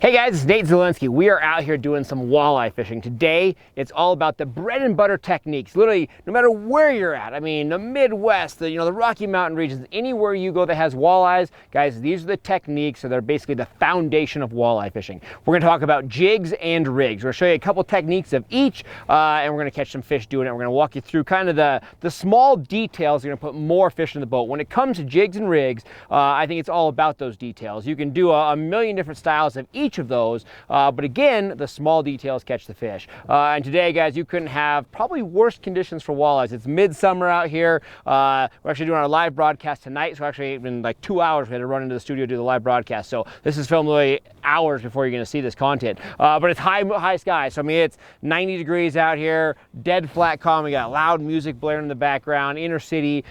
Hey guys, it's Nate Zielinski. We are out here doing some walleye fishing. Today, it's all about the bread and butter techniques. Literally, no matter where you're at, I mean, the Midwest, the Rocky Mountain regions, anywhere you go that has walleyes, guys, these are the techniques, so they're basically the foundation of walleye fishing. We're gonna talk about jigs and rigs. We're gonna show you a couple techniques of each, and we're gonna catch some fish doing it. We're gonna walk you through kind of the small details. You're gonna put more fish in the boat. When it comes to jigs and rigs, I think it's all about those details. You can do a million different styles of each of those, but again, the small details catch the fish. And today, guys, you couldn't have probably worse conditions for walleyes. It's midsummer out here. We're actually doing our live broadcast tonight, so actually in like 2 hours we had to run into the studio to do the live broadcast. So this is filmed literally hours before you're going to see this content. But it's high skies. So I mean, it's 90 degrees out here, dead flat calm. We got loud music blaring in the background, inner city,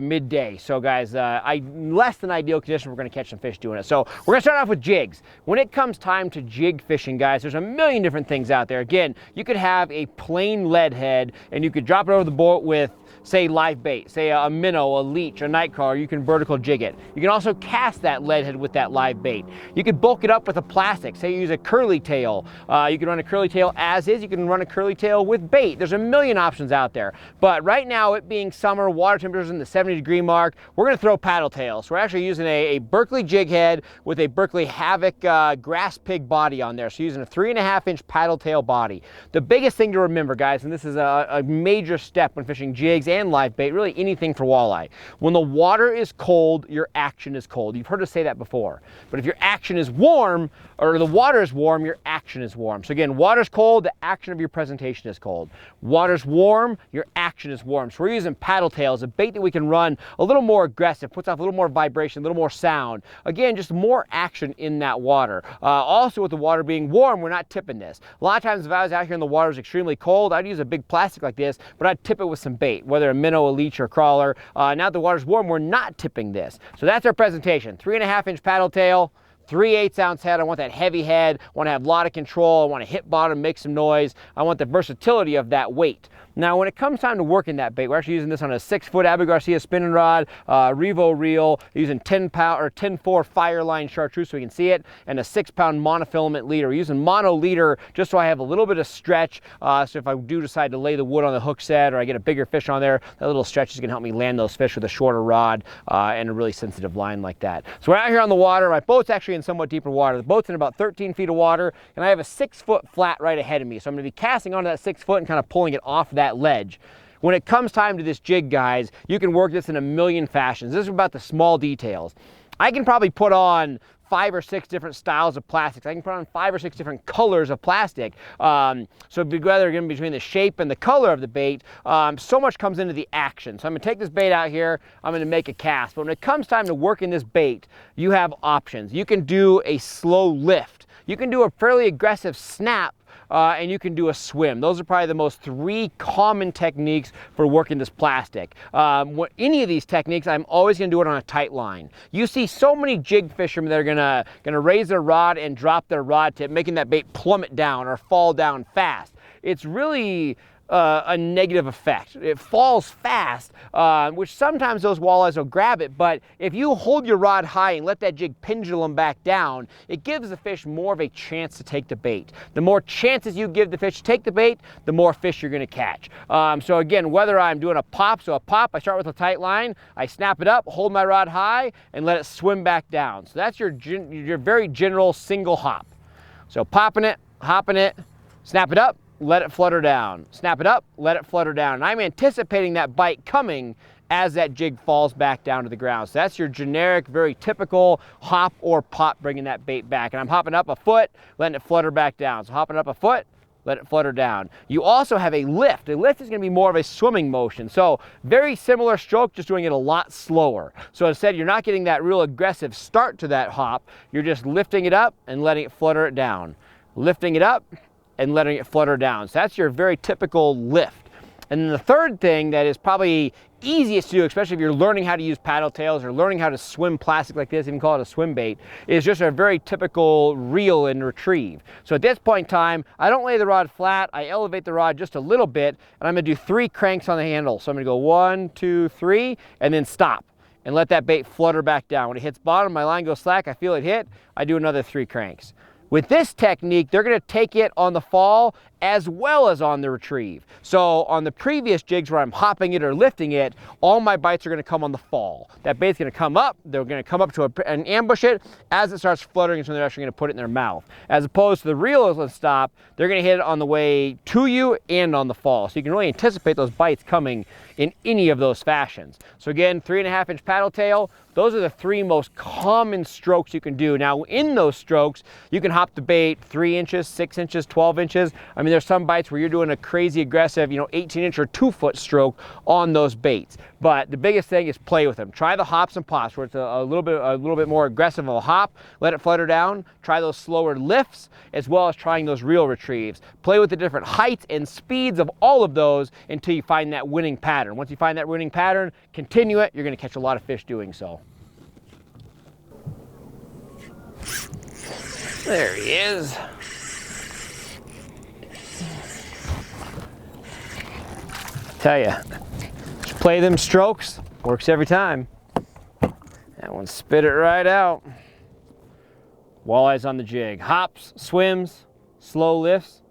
midday. So guys, less than ideal conditions. We're going to catch some fish doing it. So we're going to start off with jigs. When it comes time to jig fishing, guys, there's a million different things out there. Again, you could have a plain lead head and you could drop it over the boat with, say, live bait, say a minnow, a leech, a night crawler. You can vertical jig it. You can also cast that lead head with that live bait. You could bulk it up with a plastic. Say you use a curly tail. You can run a curly tail as is. You can run a curly tail with bait. There's a million options out there. But right now, it being summer, water temperatures in the 70-degree mark, we're going to throw paddle tails. We're actually using a Berkley jig head with a Berkley Havoc grass pig body on there. So using a 3.5-inch paddle tail body. The biggest thing to remember, guys, and this is a major step when fishing jigs and live bait, really anything for walleye. When the water is cold, your action is cold. You've heard us say that before. But if your action is warm, or the water is warm, your action is warm. So again, water's cold, the action of your presentation is cold. Water's warm, your action is warm. So we're using paddle tails, a bait that we can run a little more aggressive, puts off a little more vibration, a little more sound. Again, just more action in that water. Also with the water being warm, we're not tipping this. A lot of times if I was out here and the water is extremely cold, I'd use a big plastic like this, but I'd tip it with some bait, whether a minnow, a leech, or a crawler. Now that the water's warm, we're not tipping this. So that's our presentation. 3.5-inch paddle tail, 3/8 ounce head. I want that heavy head. I want to have a lot of control. I want to hit bottom, make some noise. I want the versatility of that weight. Now, when it comes time to working that bait, we're actually using this on a 6-foot Abu Garcia spinning rod, Revo reel, using 10-pound or 10-4 Fireline chartreuse so we can see it, and a 6-pound monofilament leader. We're using mono leader just so I have a little bit of stretch. So if I do decide to lay the wood on the hook set or I get a bigger fish on there, that little stretch is going to help me land those fish with a shorter rod and a really sensitive line like that. So we're out here on the water. My boat's actually in somewhat deeper water. The boat's in about 13 feet of water, and I have a 6-foot flat right ahead of me. So I'm going to be casting onto that 6 foot and kind of pulling it off that ledge. When it comes time to this jig, guys, you can work this in a million fashions. This is about the small details. I can probably put on 5 or 6 different styles of plastics. I can put on 5 or 6 different colors of plastic. So whether again between the shape and the color of the bait, so much comes into the action. So I'm gonna take this bait out here, I'm gonna make a cast. But when it comes time to working this bait, you have options. You can do a slow lift. You can do a fairly aggressive snap, and you can do a swim. Those are probably the most 3 common techniques for working this plastic. Any of these techniques, I'm always gonna do it on a tight line. You see so many jig fishermen that are gonna raise their rod and drop their rod tip, making that bait plummet down or fall down fast. It's really a negative effect. It falls fast, which sometimes those walleyes will grab it, but if you hold your rod high and let that jig pendulum back down, it gives the fish more of a chance to take the bait. The more chances you give the fish to take the bait, the more fish you're gonna catch. So again, whether I'm doing a pop, I start with a tight line, I snap it up, hold my rod high, and let it swim back down. So that's your very general single hop. So popping it, hopping it, snap it up, let it flutter down. Snap it up, let it flutter down. And I'm anticipating that bite coming as that jig falls back down to the ground. So that's your generic, very typical hop or pop, bringing that bait back. And I'm hopping up a foot, letting it flutter back down. So hopping up a foot, let it flutter down. You also have a lift. A lift is gonna be more of a swimming motion. So very similar stroke, just doing it a lot slower. So instead, you're not getting that real aggressive start to that hop. You're just lifting it up and letting it flutter it down. Lifting it up and letting it flutter down. So that's your very typical lift. And then the third thing that is probably easiest to do, especially if you're learning how to use paddle tails or learning how to swim plastic like this, even call it a swim bait, is just a very typical reel and retrieve. So at this point in time, I don't lay the rod flat, I elevate the rod just a little bit, and I'm gonna do 3 cranks on the handle. So I'm gonna go 1, 2, 3, and then stop. And let that bait flutter back down. When it hits bottom, my line goes slack, I feel it hit, I do another 3 cranks. With this technique, they're gonna take it on the fall as well as on the retrieve. So on the previous jigs where I'm hopping it or lifting it, all my bites are gonna come on the fall. That bait's gonna come up, they're gonna come up to and ambush it. As it starts fluttering, so they're actually gonna put it in their mouth. As opposed to the reel stop, they're gonna hit it on the way to you and on the fall. So you can really anticipate those bites coming in any of those fashions. So again, 3.5-inch paddle tail, those are the 3 most common strokes you can do. Now in those strokes, you can hop the bait 3 inches, 6 inches, 12 inches. I mean, there's some bites where you're doing a crazy aggressive, 18-inch or 2-foot stroke on those baits. But the biggest thing is play with them. Try the hops and pops where it's a little bit more aggressive of a hop. Let it flutter down. Try those slower lifts as well as trying those reel retrieves. Play with the different heights and speeds of all of those until you find that winning pattern. Once you find that winning pattern, continue it. You're going to catch a lot of fish doing so. There he is. Tell ya, just play them strokes, works every time. That one spit it right out. Walleyes on the jig. Hops, swims, slow lifts,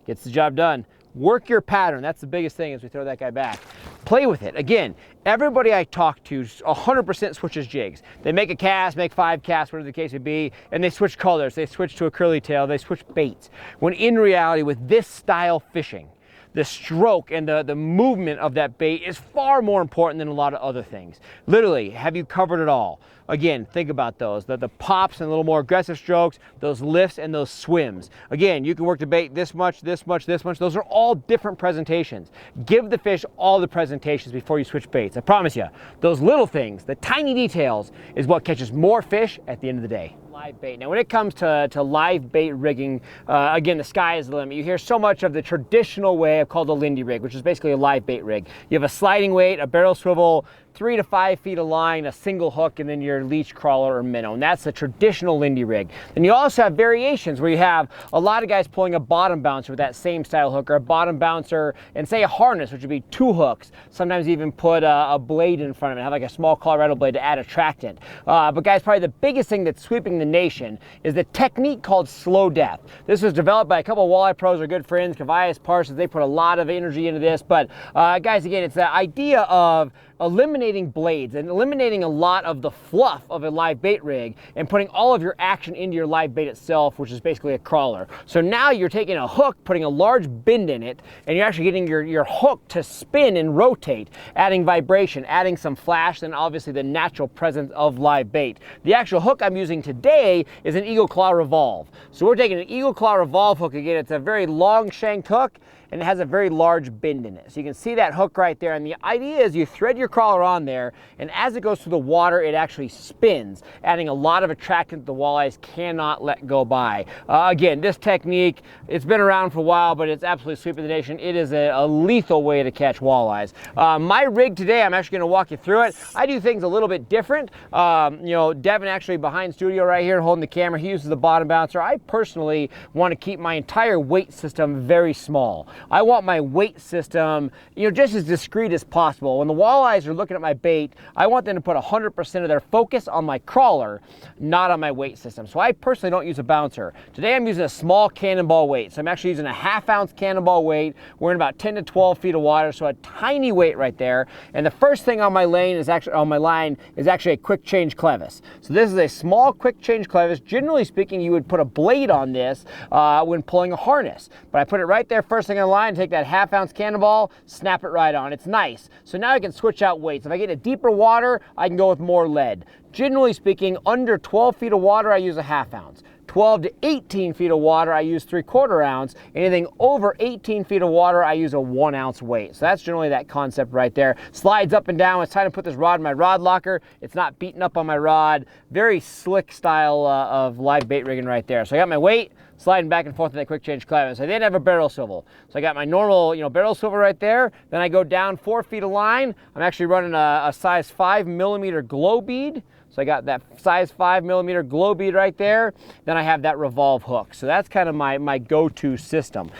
gets the job done. Work your pattern. That's the biggest thing as we throw that guy back. Play with it. Again, everybody I talk to 100% switches jigs. They make a cast, make 5 casts, whatever the case may be, and they switch colors. They switch to a curly tail. They switch baits. When in reality, with this style fishing, the stroke and the movement of that bait is far more important than a lot of other things. Literally, have you covered it all? Again, think about those. The pops and a little more aggressive strokes, those lifts and those swims. Again, you can work the bait this much, this much, this much. Those are all different presentations. Give the fish all the presentations before you switch baits. I promise you, those little things, the tiny details, is what catches more fish at the end of the day. Live bait. Now when it comes to live bait rigging, again, the sky is the limit. You hear so much of the traditional way called a Lindy Rig, which is basically a live bait rig. You have a sliding weight, a barrel swivel, 3 to 5 feet of line, a single hook, and then your leech crawler or minnow. And that's the traditional Lindy Rig. Then you also have variations where you have a lot of guys pulling a bottom bouncer with that same style hook, or a bottom bouncer and say a harness, which would be 2 hooks. Sometimes even put a blade in front of it, have like a small Colorado blade to add attractant. But guys, probably the biggest thing that's sweeping the nation is the technique called slow death. This was developed by a couple of walleye pros, our good friends, Kavias, Parsons. They put a lot of energy into this. But guys, again, it's the idea of eliminating blades and eliminating a lot of the fluff of a live bait rig and putting all of your action into your live bait itself, which is basically a crawler. So now you're taking a hook, putting a large bend in it, and you're actually getting your hook to spin and rotate, adding vibration, adding some flash, and obviously the natural presence of live bait. The actual hook I'm using today is an Eagle Claw Revolve. So we're taking an Eagle Claw Revolve hook. Again, it's a very long shanked hook, and it has a very large bend in it. So you can see that hook right there, and the idea is you thread your crawler on there, and as it goes through the water, it actually spins, adding a lot of attractant the walleyes cannot let go by. Again, this technique, it's been around for a while, but it's absolutely sweeping the nation. It is a lethal way to catch walleyes. My rig today, I'm actually gonna walk you through it. I do things a little bit different. Devin actually behind studio right here holding the camera, he uses the bottom bouncer. I personally want to keep my entire weight system very small. I want my weight system, just as discreet as possible. When the walleyes are looking at my bait, I want them to put 100% of their focus on my crawler, not on my weight system. So I personally don't use a bouncer. Today I'm using a small cannonball weight. So I'm actually using a 1/2 ounce cannonball weight. We're in about 10 to 12 feet of water, so a tiny weight right there. And the first thing on my line is actually a quick change clevis. So this is a small quick change clevis. Generally speaking, you would put a blade on this when pulling a harness. But I put it right there first thing on the line, take that 1/2 ounce cannonball, snap it right on. It's nice. So now I can switch out weights. If I get a deeper water, I can go with more lead. Generally speaking, under 12 feet of water, I use a 1/2 ounce. 12 to 18 feet of water, I use 3/4 ounce. Anything over 18 feet of water, I use a 1 ounce weight. So that's generally that concept right there. Slides up and down. It's time to put this rod in my rod locker. It's not beating up on my rod. Very slick style of live bait rigging right there. So I got my weight, sliding back and forth with that quick change clevis. I then have a barrel swivel. So I got my normal, barrel swivel right there. Then I go down 4 feet of line. I'm actually running a size 5 millimeter glow bead. So I got that size 5mm glow bead right there. Then I have that Revolve Hook. So that's kind of my go-to system.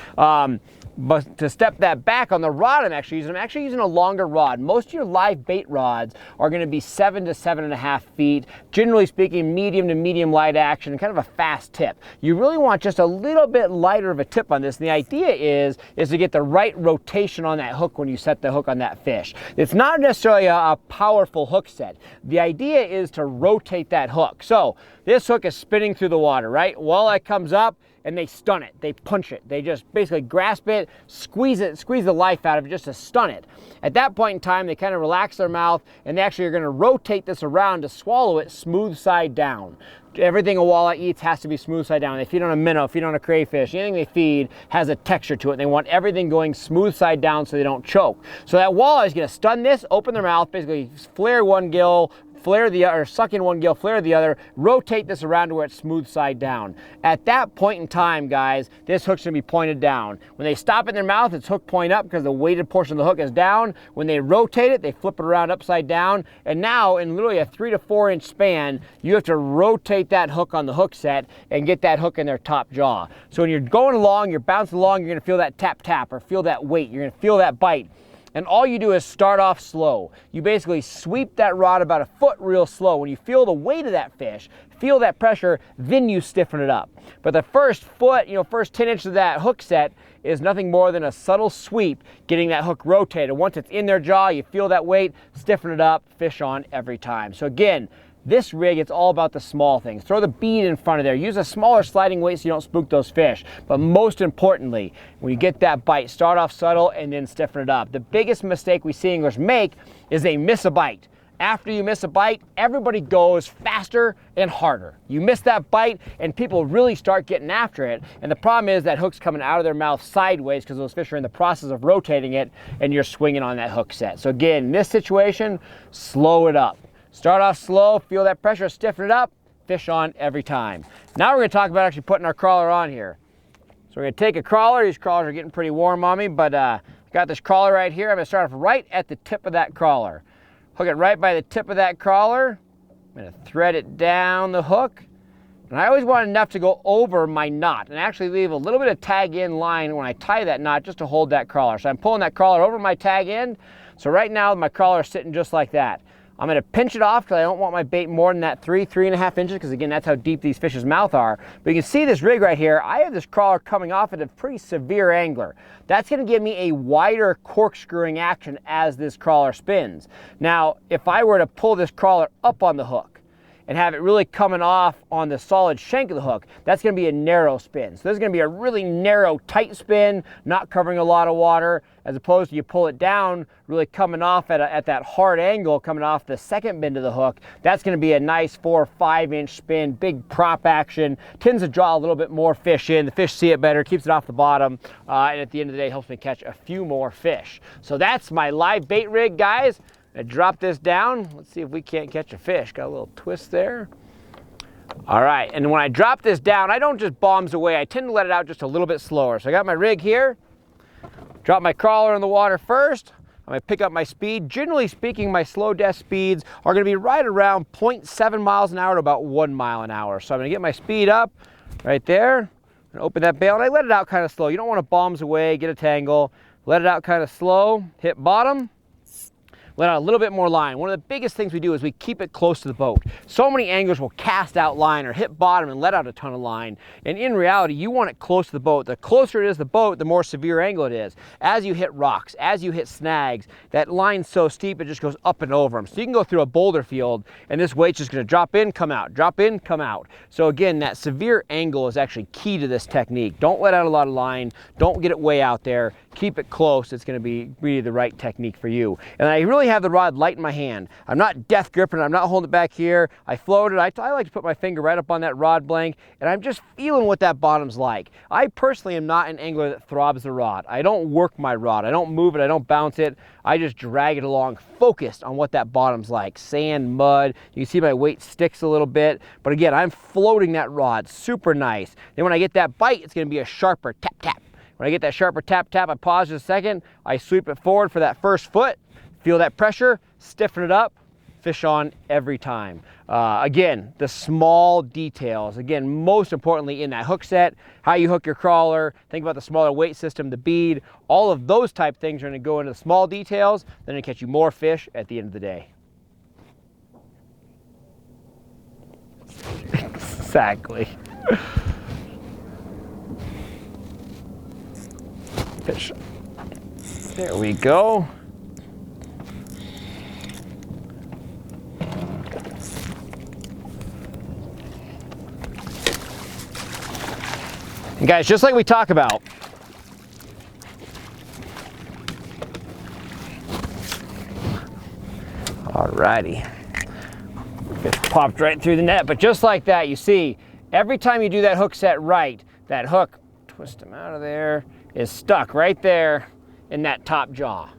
But to step that back on the rod I'm actually using a longer rod. Most of your live bait rods are going to be 7 to 7.5 feet. Generally speaking, medium to medium light action, kind of a fast tip. You really want just a little bit lighter of a tip on this. And the idea is to get the right rotation on that hook when you set the hook on that fish. It's not necessarily a powerful hook set. The idea is to rotate that hook. So this hook is spinning through the water, right? Walleye comes up, and they stun it, they punch it. They just basically grasp it, squeeze the life out of it just to stun it. At that point in time, they kind of relax their mouth, and they actually are gonna rotate this around to swallow it smooth side down. Everything a walleye eats has to be smooth side down. They feed on a minnow, feed on a crayfish, anything they feed has a texture to it. They want everything going smooth side down so they don't choke. So that walleye is gonna stun this, open their mouth, basically flare one gill, flare the other, suck in one gill, flare the other, rotate this around to where it's smooth side down. At that point in time, guys, this hook's gonna be pointed down. When they stop in their mouth, it's hook point up because the weighted portion of the hook is down. When they rotate it, they flip it around upside down. And now in literally a 3 to 4 inch span, you have to rotate that hook on the hook set and get that hook in their top jaw. So when you're going along, you're bouncing along, you're gonna feel that tap tap or feel that weight. You're gonna feel that bite. And all you do is start off slow. You basically sweep that rod about a foot real slow. When you feel the weight of that fish, feel that pressure, then you stiffen it up. But the first foot, first 10 inches of that hook set is nothing more than a subtle sweep, getting that hook rotated. Once it's in their jaw, you feel that weight, stiffen it up, fish on every time. So again, this rig, it's all about the small things. Throw the bead in front of there. Use a smaller sliding weight so you don't spook those fish. But most importantly, when you get that bite, start off subtle and then stiffen it up. The biggest mistake we see anglers make is they miss a bite. After you miss a bite, everybody goes faster and harder. You miss that bite and people really start getting after it. And the problem is that hook's coming out of their mouth sideways because those fish are in the process of rotating it and you're swinging on that hook set. So again, in this situation, slow it up. Start off slow, feel that pressure, stiffen it up, fish on every time. Now we're gonna talk about actually putting our crawler on here. So we're gonna take a crawler. These crawlers are getting pretty warm on me, but got this crawler right here. I'm gonna start off right at the tip of that crawler. Hook it right by the tip of that crawler. I'm gonna thread it down the hook. And I always want enough to go over my knot and actually leave a little bit of tag end line when I tie that knot just to hold that crawler. So I'm pulling that crawler over my tag end. So right now my crawler is sitting just like that. I'm gonna pinch it off because I don't want my bait more than that 3.5 inches, because again, that's how deep these fish's mouth are. But you can see this rig right here. I have this crawler coming off at a pretty severe angler. That's gonna give me a wider corkscrewing action as this crawler spins. Now, if I were to pull this crawler up on the hook and have it really coming off on the solid shank of the hook, that's gonna be a narrow spin. So this is gonna be a really narrow, tight spin, not covering a lot of water, as opposed to you pull it down, really coming off at that hard angle, coming off the second bend of the hook. That's gonna be a nice 4 or 5 inch spin, big prop action, tends to draw a little bit more fish in. The fish see it better, keeps it off the bottom, and at the end of the day, helps me catch a few more fish. So that's my live bait rig, guys. I drop this down. Let's see if we can't catch a fish. Got a little twist there. All right, and when I drop this down, I don't just bombs away. I tend to let it out just a little bit slower. So I got my rig here. Drop my crawler in the water first. I'm gonna pick up my speed. Generally speaking, my slow death speeds are gonna be right around 0.7 miles an hour to about 1 mile an hour. So I'm gonna get my speed up right there. I'm gonna open that bail and I let it out kind of slow. You don't wanna bombs away, get a tangle. Let it out kind of slow, hit bottom. Let out a little bit more line. One of the biggest things we do is we keep it close to the boat. So many anglers will cast out line or hit bottom and let out a ton of line. And in reality, you want it close to the boat. The closer it is to the boat, the more severe angle it is. As you hit rocks, as you hit snags, that line's so steep, it just goes up and over them. So you can go through a boulder field and this weight's just gonna drop in, come out, drop in, come out. So again, that severe angle is actually key to this technique. Don't let out a lot of line. Don't get it way out there. Keep it close. It's gonna be really the right technique for you. And I really have the rod light in my hand. I'm not death gripping, I'm not holding it back here. I float it. I like to put my finger right up on that rod blank and I'm just feeling what that bottom's like. I personally am not an angler that throbs the rod. I don't work my rod. I don't move it. I don't bounce it. I just drag it along, focused on what that bottom's like. Sand, mud. You can see my weight sticks a little bit. But again, I'm floating that rod. Super nice. Then when I get that bite, it's going to be a sharper tap, tap. When I get that sharper tap, tap, I pause just a second. I sweep it forward for that first foot. Feel that pressure, stiffen it up, fish on every time. Again, the small details. Again, most importantly in that hook set, how you hook your crawler, think about the smaller weight system, the bead, all of those type things are going to go into the small details. They're going to catch you more fish at the end of the day. Exactly. Fish. There we go. And guys, just like we talk about, alrighty, fish popped right through the net, but just like that, you see, every time you do that hook set right, that hook, twist them out of there, is stuck right there in that top jaw.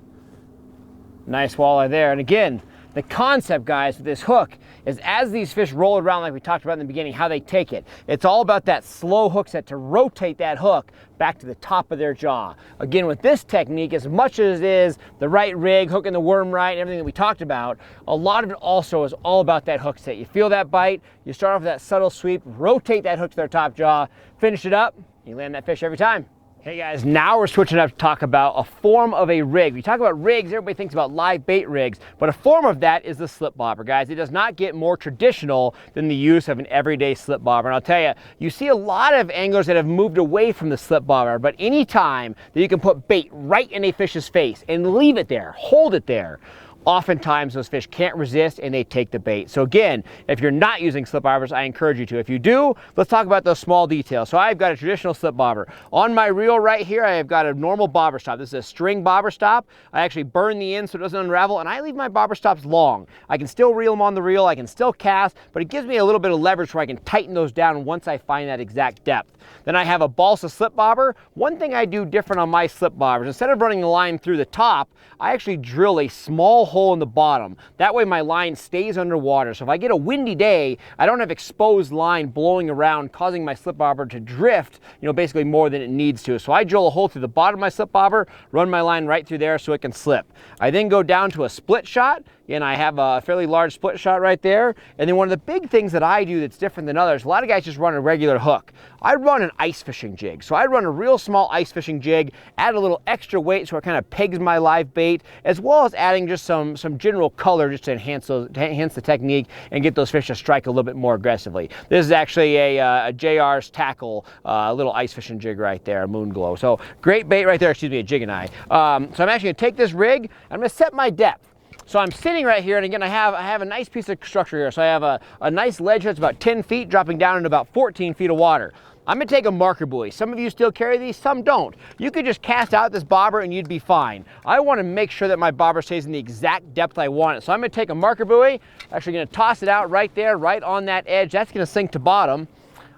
Nice walleye there. And again, the concept, guys, with this hook is as these fish roll around like we talked about in the beginning, how they take it. It's all about that slow hook set to rotate that hook back to the top of their jaw. Again, with this technique, as much as it is the right rig, hooking the worm right, and everything that we talked about, a lot of it also is all about that hook set. You feel that bite, you start off with that subtle sweep, rotate that hook to their top jaw, finish it up, you land that fish every time. Hey guys, now we're switching up to talk about a form of a rig. We talk about rigs, everybody thinks about live bait rigs, but a form of that is the slip bobber, guys. It does not get more traditional than the use of an everyday slip bobber. And I'll tell you, you see a lot of anglers that have moved away from the slip bobber, but any time that you can put bait right in a fish's face and leave it there, hold it there, oftentimes those fish can't resist and they take the bait. So again, if you're not using slip bobbers, I encourage you to. If you do, let's talk about those small details. So I've got a traditional slip bobber. On my reel right here, I have got a normal bobber stop. This is a string bobber stop. I actually burn the end so it doesn't unravel, and I leave my bobber stops long. I can still reel them on the reel, I can still cast, but it gives me a little bit of leverage where I can tighten those down once I find that exact depth. Then I have a Balsa slip bobber. One thing I do different on my slip bobbers, instead of running the line through the top, I actually drill a small hole in the bottom. That way my line stays underwater. So if I get a windy day, I don't have exposed line blowing around, causing my slip bobber to drift, basically more than it needs to. So I drill a hole through the bottom of my slip bobber, run my line right through there so it can slip. I then go down to a split shot, and I have a fairly large split shot right there. And then one of the big things that I do that's different than others, a lot of guys just run a regular hook. I run an ice fishing jig. So I run a real small ice fishing jig, add a little extra weight so it kind of pegs my live bait, as well as adding just some general color just to enhance the technique and get those fish to strike a little bit more aggressively. This is actually a JR's Tackle, little ice fishing jig right there, a Moon Glow. So great bait right there, excuse me, a jig and eye. So I'm actually gonna take this rig, I'm gonna set my depth. So I'm sitting right here, and again, I have a nice piece of structure here. So I have a nice ledge that's about 10 feet, dropping down into about 14 feet of water. I'm gonna take a marker buoy. Some of you still carry these, some don't. You could just cast out this bobber and you'd be fine. I wanna make sure that my bobber stays in the exact depth I want it. So I'm gonna take a marker buoy, actually gonna toss it out right there, right on that edge. That's gonna sink to bottom.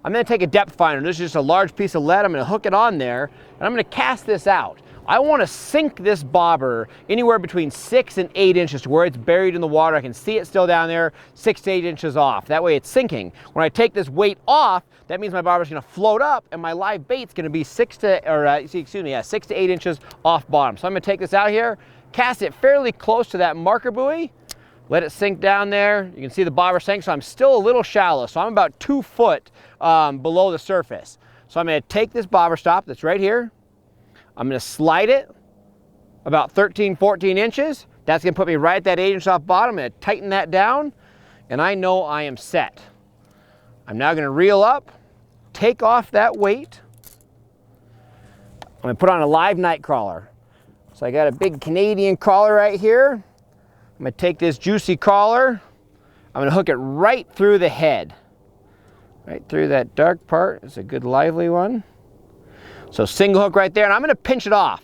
I'm gonna take a depth finder. This is just a large piece of lead. I'm gonna hook it on there, and I'm gonna cast this out. I want to sink this bobber anywhere between 6 and 8 inches to where it's buried in the water. I can see it still down there, 6 to 8 inches off. That way it's sinking. When I take this weight off, that means my bobber is going to float up, and my live bait's going to be 6 to 8 inches off bottom. So I'm going to take this out here, cast it fairly close to that marker buoy, let it sink down there. You can see the bobber sink, so I'm still a little shallow. So I'm about 2 foot below the surface. So I'm going to take this bobber stop that's right here. I'm gonna slide it about 13, 14 inches. That's gonna put me right at that 8 inch off bottom. I'm gonna tighten that down, and I know I am set. I'm now gonna reel up, take off that weight. I'm gonna put on a live night crawler. So I got a big Canadian crawler right here. I'm gonna take this juicy crawler. I'm gonna hook it right through the head. Right through that dark part. It's a good lively one. So single hook right there, and I'm gonna pinch it off.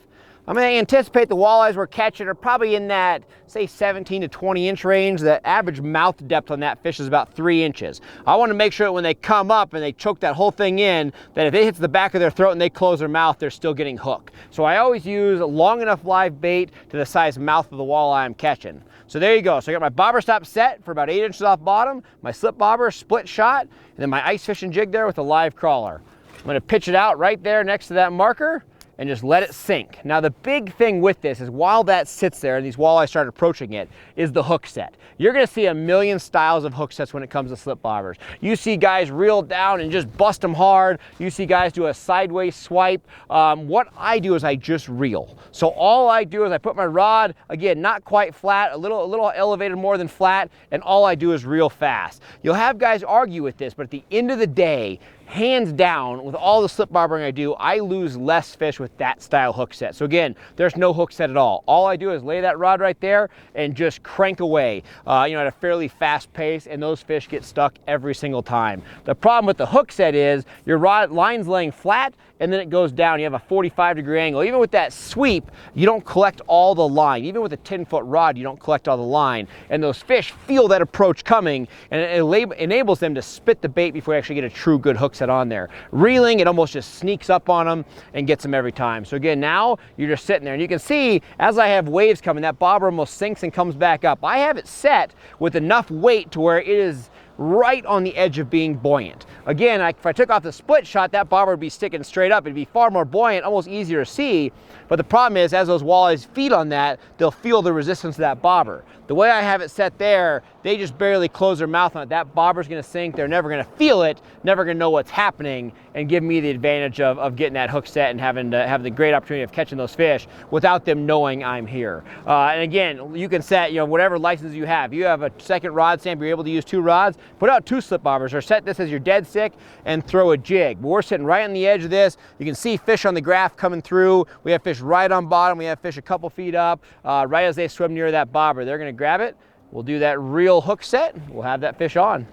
I'm gonna anticipate the walleyes we're catching are probably in that, say, 17 to 20 inch range. The average mouth depth on that fish is about 3 inches. I wanna make sure that when they come up and they choke that whole thing in, that if it hits the back of their throat and they close their mouth, they're still getting hooked. So I always use a long enough live bait to the size mouth of the walleye I'm catching. So there you go. So I got my bobber stop set for about 8 inches off bottom, my slip bobber, split shot, and then my ice fishing jig there with a live crawler. I'm gonna pitch it out right there next to that marker, and just let it sink. Now the big thing with this is while that sits there and these walleyes start approaching it is the hook set. You're gonna see a million styles of hook sets when it comes to slip bobbers. You see guys reel down and just bust them hard. You see guys do a sideways swipe. What I do is I just reel. So all I do is I put my rod, again, not quite flat, a little elevated more than flat, and all I do is reel fast. You'll have guys argue with this, but at the end of the day, hands down, with all the slip bobbering I do, I lose less fish with that style hook set. So again, there's no hook set at all. All I do is lay that rod right there and just crank away, at a fairly fast pace, and those fish get stuck every single time. The problem with the hook set is your rod line's laying flat and then it goes down. You have a 45-degree angle. Even with that sweep, you don't collect all the line. Even with a 10-foot rod, you don't collect all the line. And those fish feel that approach coming, and it enables them to spit the bait before you actually get a true good hook set on there. Reeling, it almost just sneaks up on them and gets them every time. So again, now you're just sitting there, and you can see as I have waves coming, that bobber almost sinks and comes back up. I have it set with enough weight to where it is right on the edge of being buoyant. Again, if I took off the split shot, that bobber would be sticking straight up. It'd be far more buoyant, almost easier to see. But the problem is, as those walleyes feed on that, they'll feel the resistance of that bobber. The way I have it set there, they just barely close their mouth on it. That bobber's gonna sink, they're never gonna feel it, never gonna know what's happening, and give me the advantage of getting that hook set and having the great opportunity of catching those fish without them knowing I'm here. And again, you can set whatever license you have. You have a second rod stamp, you're able to use 2 rods, put out 2 slip bobbers, or set this as your dead stick and throw a jig. But we're sitting right on the edge of this. You can see fish on the graph coming through. We have fish right on bottom. We have fish a couple feet up. Right as they swim near that bobber, they're gonna grab it. We'll do that real hook set. We'll have that fish on.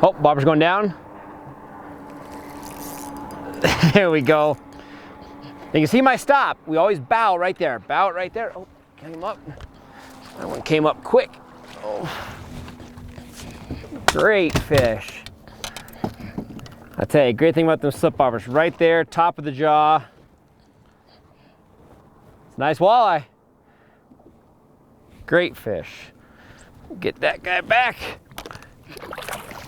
Oh, bobber's going down. There we go. You can see my stop. We always bow right there. Bow it right there. Oh, came up. That one came up quick. Oh. Great fish. I tell you, great thing about those slip bobbers, right there, top of the jaw. It's a nice walleye. Great fish. Get that guy back.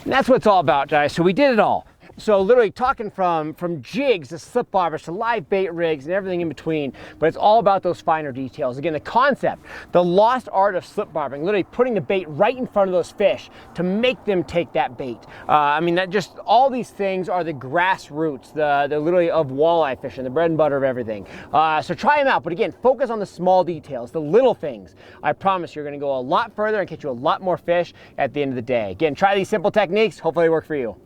And that's what it's all about, guys. So we did it all. So literally talking from jigs to slip bobbers to live bait rigs and everything in between, but it's all about those finer details. Again, the concept, the lost art of slip bobbering, literally putting the bait right in front of those fish to make them take that bait. That just, all these things are the grassroots, the literally of walleye fishing, the bread and butter of everything. So try them out, but again, focus on the small details, the little things. I promise you're gonna go a lot further and catch you a lot more fish at the end of the day. Again, try these simple techniques, hopefully they work for you.